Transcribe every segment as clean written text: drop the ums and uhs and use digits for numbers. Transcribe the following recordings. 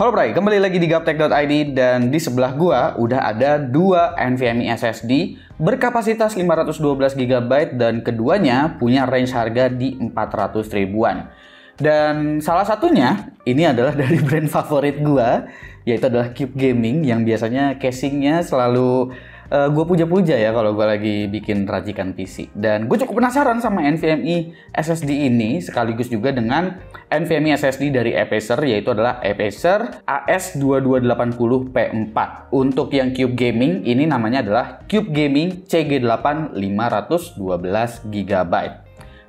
Halo Bray, kembali lagi di Gaptek.id dan di sebelah gua udah ada dua NVMe SSD berkapasitas 512 GB dan keduanya punya range harga di 400 ribuan. Dan salah satunya ini adalah dari brand favorit gua, yaitu adalah Cube Gaming yang biasanya casingnya selalu gue puja-puja ya kalau gue lagi bikin racikan PC. Dan gue cukup penasaran sama NVMe SSD ini sekaligus juga dengan NVMe SSD dari Apacer, yaitu adalah Apacer AS2280P4. Untuk yang Cube Gaming ini namanya adalah Cube Gaming CG8 512 GB.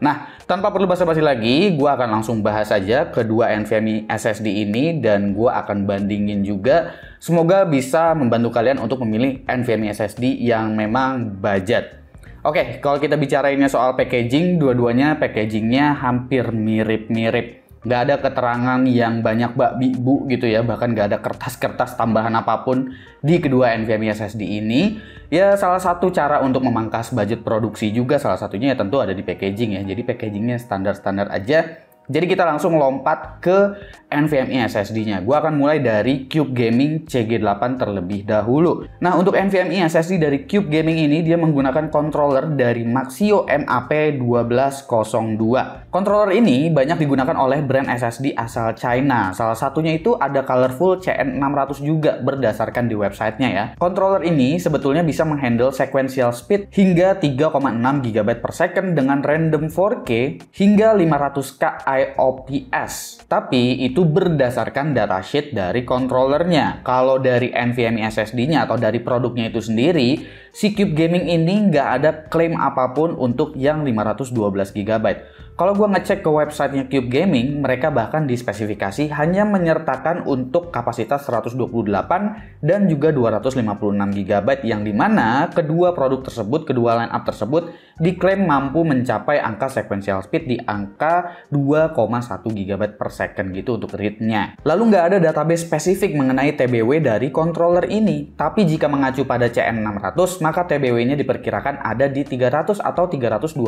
Nah, tanpa perlu basa-basi lagi, gue akan langsung bahas saja kedua NVMe SSD ini dan gue akan bandingin juga. Semoga bisa membantu kalian untuk memilih NVMe SSD yang memang budget. Oke, kalau kita bicarainnya soal packaging, dua-duanya packagingnya hampir mirip-mirip. Nggak ada keterangan yang banyak bu gitu ya, bahkan nggak ada kertas-kertas tambahan apapun di kedua NVMe SSD ini. Ya salah satu cara untuk memangkas budget produksi juga salah satunya ya tentu ada di packaging ya. Jadi packagingnya standar-standar aja. Jadi kita langsung lompat ke NVMe SSD-nya. Gua akan mulai dari Cube Gaming CG8 terlebih dahulu. Nah, untuk NVMe SSD dari Cube Gaming ini dia menggunakan controller dari Maxio MAP1202. Controller ini banyak digunakan oleh brand SSD asal China. Salah satunya itu ada Colorful CN600 juga berdasarkan di websitenya ya. Controller ini sebetulnya bisa menghandle sequential speed hingga 3,6 GB per second dengan random 4K hingga 500K IOPS. Tapi itu berdasarkan datasheet dari controllernya. Kalau dari NVMe SSD-nya atau dari produknya itu sendiri, si Cube Gaming ini nggak ada klaim apapun untuk yang 512 GB. Kalau gue ngecek ke websitenya Cube Gaming, mereka bahkan di spesifikasi hanya menyertakan untuk kapasitas 128 dan juga 256 GB yang dimana kedua produk tersebut, kedua line up tersebut diklaim mampu mencapai angka sequential speed di angka 2,1 GB per second gitu untuk read-nya. Lalu nggak ada database spesifik mengenai TBW dari controller ini, tapi jika mengacu pada CN600 maka TBW-nya diperkirakan ada di 300 atau 320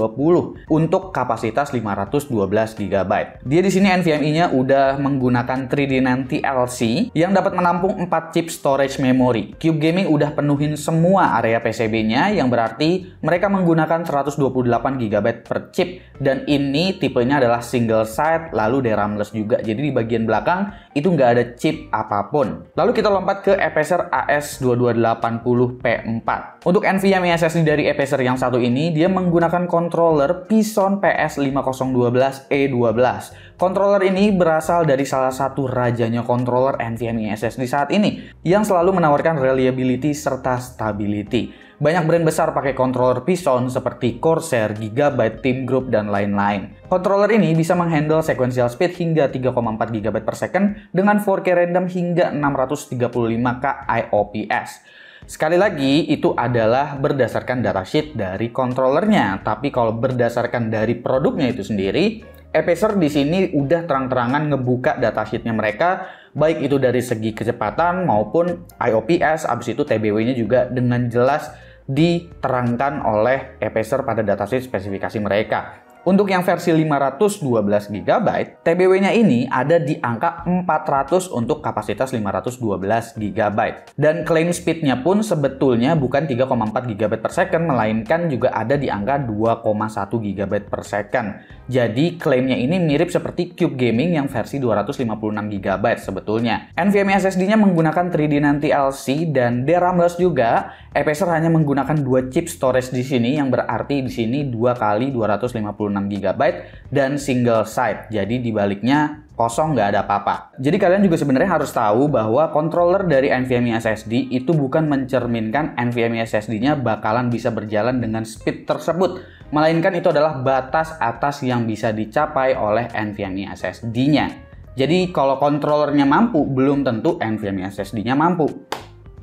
untuk kapasitas 512 GB. Dia di sini NVMe-nya udah menggunakan 3D90 LC yang dapat menampung 4 chip storage memory. Cube Gaming udah penuhin semua area PCB-nya yang berarti mereka menggunakan 128 GB per chip dan ini tipenya adalah single side lalu DRAM-less juga. Jadi di bagian belakang itu nggak ada chip apapun. Lalu kita lompat ke Apacer AS2280P4. Untuk NVMe SSD dari Apacer yang satu ini dia menggunakan controller Pison PS5012E12. Controller ini berasal dari salah satu rajanya controller NVMe SSD saat ini yang selalu menawarkan reliability serta stability. Banyak brand besar pakai controller Pison seperti Corsair, Gigabyte, Team Group, dan lain-lain. Controller ini bisa menghandle sequential speed hingga 3,4 GB per second dengan 4K random hingga 635K IOPS. Sekali lagi, itu adalah berdasarkan datasheet dari controllernya. Tapi kalau berdasarkan dari produknya itu sendiri, Apacer di sini udah terang-terangan ngebuka datasheetnya mereka, baik itu dari segi kecepatan maupun IOPS, abis itu TBW-nya juga dengan jelas diterangkan oleh Apacer pada datasheet spesifikasi mereka. Untuk yang versi 512 GB, TBW-nya ini ada di angka 400 untuk kapasitas 512 GB. Dan claim speed-nya pun sebetulnya bukan 3,4 GB per second, melainkan juga ada di angka 2,1 GB per second. Jadi klaimnya ini mirip seperti Cube Gaming yang versi 256 GB sebetulnya. NVMe SSD-nya menggunakan 3D90 LC dan DRAM-less juga. Apacer hanya menggunakan 2 chip storage di sini yang berarti di sini 2 kali 256 GB dan single side. Jadi dibaliknya kosong, nggak ada apa-apa. Jadi kalian juga sebenarnya harus tahu bahwa controller dari NVMe SSD itu bukan mencerminkan NVMe SSD-nya bakalan bisa berjalan dengan speed tersebut, melainkan itu adalah batas atas yang bisa dicapai oleh NVMe SSD-nya. Jadi kalau controllernya mampu, belum tentu NVMe SSD-nya mampu.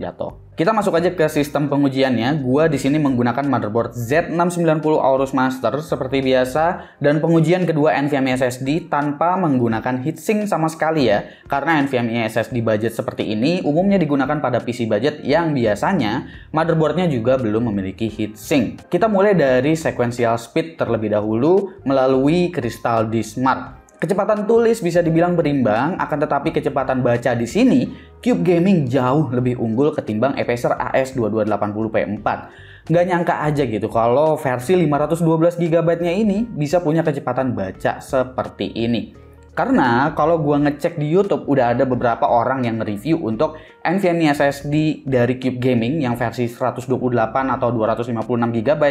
Jatuh. Kita masuk aja ke sistem pengujiannya. Gua di sini menggunakan motherboard Z690 Aorus Master seperti biasa dan pengujian kedua NVMe SSD tanpa menggunakan heatsink sama sekali ya. Karena NVMe SSD budget seperti ini umumnya digunakan pada PC budget yang biasanya motherboardnya juga belum memiliki heatsink. Kita mulai dari sequential speed terlebih dahulu melalui Crystal D Smart. Kecepatan tulis bisa dibilang berimbang, akan tetapi kecepatan baca di sini Cube Gaming jauh lebih unggul ketimbang Apacer AS2280P4. Nggak nyangka aja gitu kalau versi 512GB-nya ini bisa punya kecepatan baca seperti ini. Karena kalau gua ngecek di YouTube udah ada beberapa orang yang nge-review untuk NVMe SSD dari Cube Gaming yang versi 128 atau 256GB.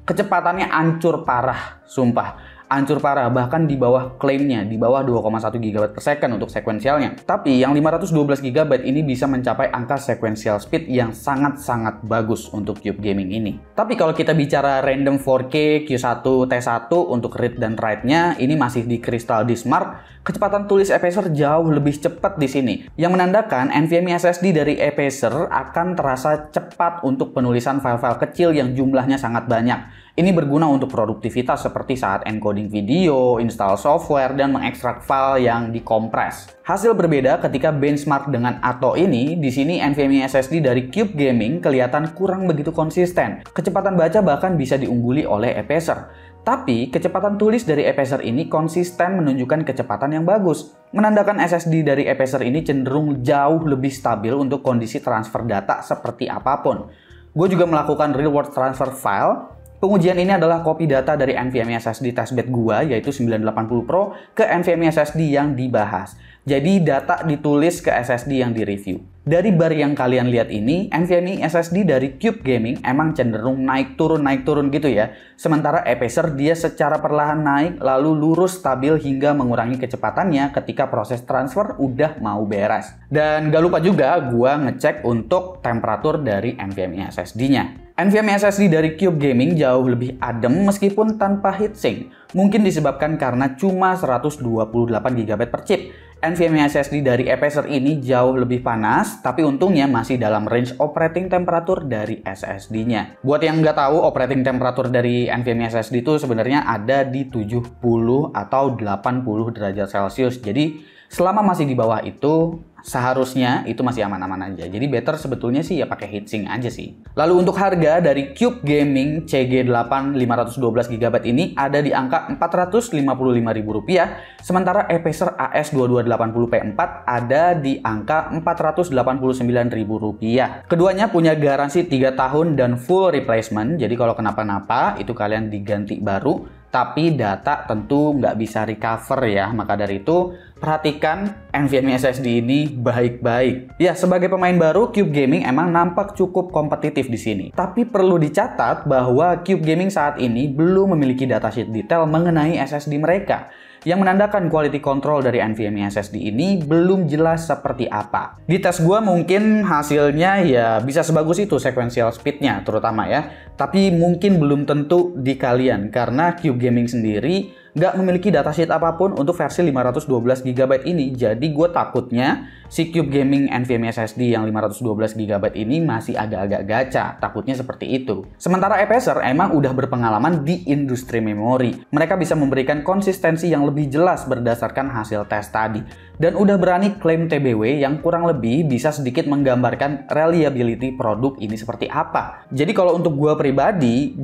Kecepatannya hancur parah, sumpah. Hancur parah, bahkan di bawah klaimnya, di bawah 2,1 GB per second untuk sekuensialnya. Tapi yang 512 GB ini bisa mencapai angka sequential speed yang sangat-sangat bagus untuk Cube Gaming ini. Tapi kalau kita bicara random 4K Q1 T1 untuk read dan write-nya, ini masih di Crystal Disk Mark. Kecepatan tulis Apacer jauh lebih cepat di sini, yang menandakan NVMe SSD dari Apacer akan terasa cepat untuk penulisan file-file kecil yang jumlahnya sangat banyak. Ini berguna untuk produktivitas seperti saat encoding video, install software, dan mengekstrak file yang dikompres. Hasil berbeda ketika benchmark dengan Atto ini, di sini NVMe SSD dari Cube Gaming kelihatan kurang begitu konsisten. Kecepatan baca bahkan bisa diungguli oleh Apacer. Tapi kecepatan tulis dari Apacer ini konsisten menunjukkan kecepatan yang bagus. Menandakan SSD dari Apacer ini cenderung jauh lebih stabil untuk kondisi transfer data seperti apapun. Gue juga melakukan real world transfer file. Pengujian ini adalah copy data dari NVMe SSD testbed gua, yaitu 980 Pro, ke NVMe SSD yang dibahas. Jadi data ditulis ke SSD yang direview. Dari bar yang kalian lihat ini, NVMe SSD dari Cube Gaming emang cenderung naik turun gitu ya. Sementara Apacer dia secara perlahan naik, lalu lurus stabil hingga mengurangi kecepatannya ketika proses transfer udah mau beres. Dan gak lupa juga gua ngecek untuk temperatur dari NVMe SSD-nya. NVMe SSD dari Cube Gaming jauh lebih adem meskipun tanpa heatsink. Mungkin disebabkan karena cuma 128GB per chip. NVMe SSD dari Apacer ini jauh lebih panas, tapi untungnya masih dalam range operating temperatur dari SSD-nya. Buat yang nggak tahu, operating temperatur dari NVMe SSD itu sebenarnya ada di 70 atau 80 derajat Celcius. Jadi selama masih di bawah itu, seharusnya itu masih aman-aman aja. Jadi better sebetulnya sih ya pakai heatsink aja sih. Lalu untuk harga dari Cube Gaming CG8 512GB ini ada di angka Rp455.000, sementara Apacer AS2280P4 ada di angka Rp489.000. Keduanya punya garansi 3 tahun dan full replacement. Jadi kalau kenapa-napa itu kalian diganti baru. Tapi data tentu nggak bisa recover ya, maka dari itu perhatikan NVMe SSD ini baik-baik. Ya, sebagai pemain baru, Cube Gaming emang nampak cukup kompetitif di sini. Tapi perlu dicatat bahwa Cube Gaming saat ini belum memiliki datasheet detail mengenai SSD mereka, yang menandakan quality control dari NVMe SSD ini belum jelas seperti apa. Di tes gua mungkin hasilnya ya bisa sebagus itu sequential speednya terutama ya, tapi mungkin belum tentu di kalian karena Cube Gaming sendiri nggak memiliki datasheet apapun untuk versi 512GB ini. Jadi gue takutnya si Cube Gaming NVMe SSD yang 512GB ini masih agak-agak gacha, takutnya seperti itu. Sementara Apacer emang udah berpengalaman di industri memori. Mereka bisa memberikan konsistensi yang lebih jelas berdasarkan hasil tes tadi. Dan udah berani klaim TBW yang kurang lebih bisa sedikit menggambarkan reliability produk ini seperti apa. Jadi kalau untuk gue pribadi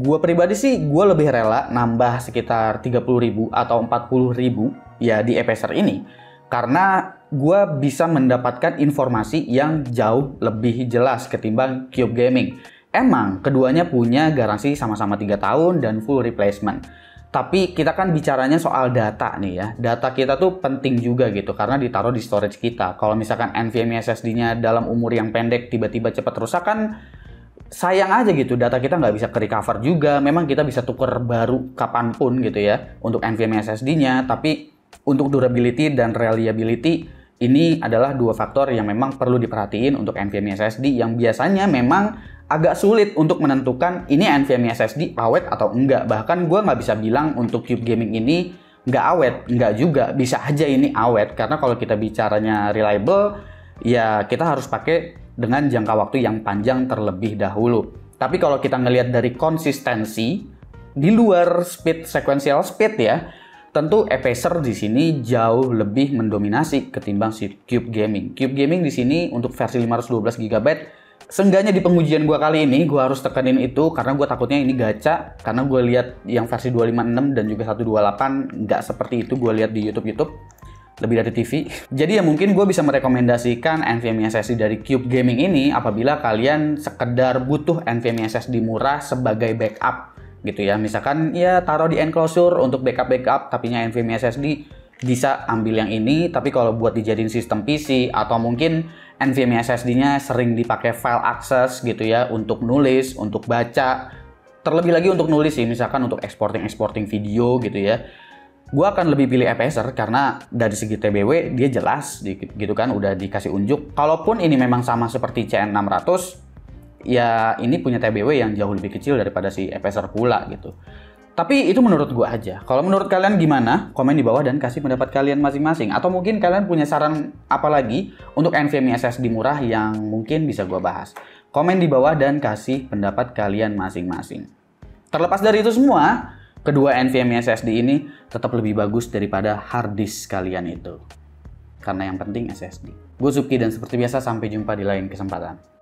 sih gue lebih rela nambah sekitar 30.000 atau 40.000 ya di Apacer ini. Karena gue bisa mendapatkan informasi yang jauh lebih jelas ketimbang Cube Gaming. Emang keduanya punya garansi sama-sama 3 tahun dan full replacement. Tapi kita kan bicaranya soal data nih ya. Data kita tuh penting juga gitu karena ditaruh di storage kita. Kalau misalkan NVMe SSD-nya dalam umur yang pendek tiba-tiba cepat rusak kan sayang aja gitu. Data kita nggak bisa ke-recover juga. Memang kita bisa tuker baru kapanpun gitu ya untuk NVMe SSD-nya. Tapi untuk durability dan reliability ini adalah dua faktor yang memang perlu diperhatiin untuk NVMe SSD yang biasanya memang agak sulit untuk menentukan ini NVMe SSD awet atau enggak. Bahkan gue nggak bisa bilang untuk Cube Gaming ini nggak awet, nggak juga. Bisa aja ini awet, karena kalau kita bicaranya reliable, ya kita harus pakai dengan jangka waktu yang panjang terlebih dahulu. Tapi kalau kita ngelihat dari konsistensi, di luar speed, sequential speed ya, tentu Apacer di sini jauh lebih mendominasi ketimbang si Cube Gaming. Cube Gaming di sini untuk versi 512GB Seenggaknya di pengujian gue kali ini, gue harus tekenin itu karena gue takutnya ini gacha. Karena gue lihat yang versi 256 dan juga 128 nggak seperti itu gue lihat di YouTube. Lebih dari TV. Jadi ya mungkin gue bisa merekomendasikan NVMe SSD dari Cube Gaming ini apabila kalian sekedar butuh NVMe SSD murah sebagai backup gitu ya. Misalkan ya taruh di enclosure untuk backup tapinya NVMe SSD, bisa ambil yang ini. Tapi kalau buat dijadiin sistem PC atau mungkin NVMe SSD-nya sering dipakai file access gitu ya, untuk nulis, untuk baca, terlebih lagi untuk nulis sih, misalkan untuk exporting video gitu ya. Gua akan lebih pilih Apacer karena dari segi TBW dia jelas gitu kan, udah dikasih unjuk. Kalaupun ini memang sama seperti CN600, ya ini punya TBW yang jauh lebih kecil daripada si Apacer pula gitu. Tapi itu menurut gua aja. Kalau menurut kalian gimana? Komen di bawah dan kasih pendapat kalian masing-masing. Atau mungkin kalian punya saran apa lagi untuk NVMe SSD murah yang mungkin bisa gua bahas. Komen di bawah dan kasih pendapat kalian masing-masing. Terlepas dari itu semua, kedua NVMe SSD ini tetap lebih bagus daripada hard disk kalian itu. Karena yang penting SSD. Gue Supki dan seperti biasa sampai jumpa di lain kesempatan.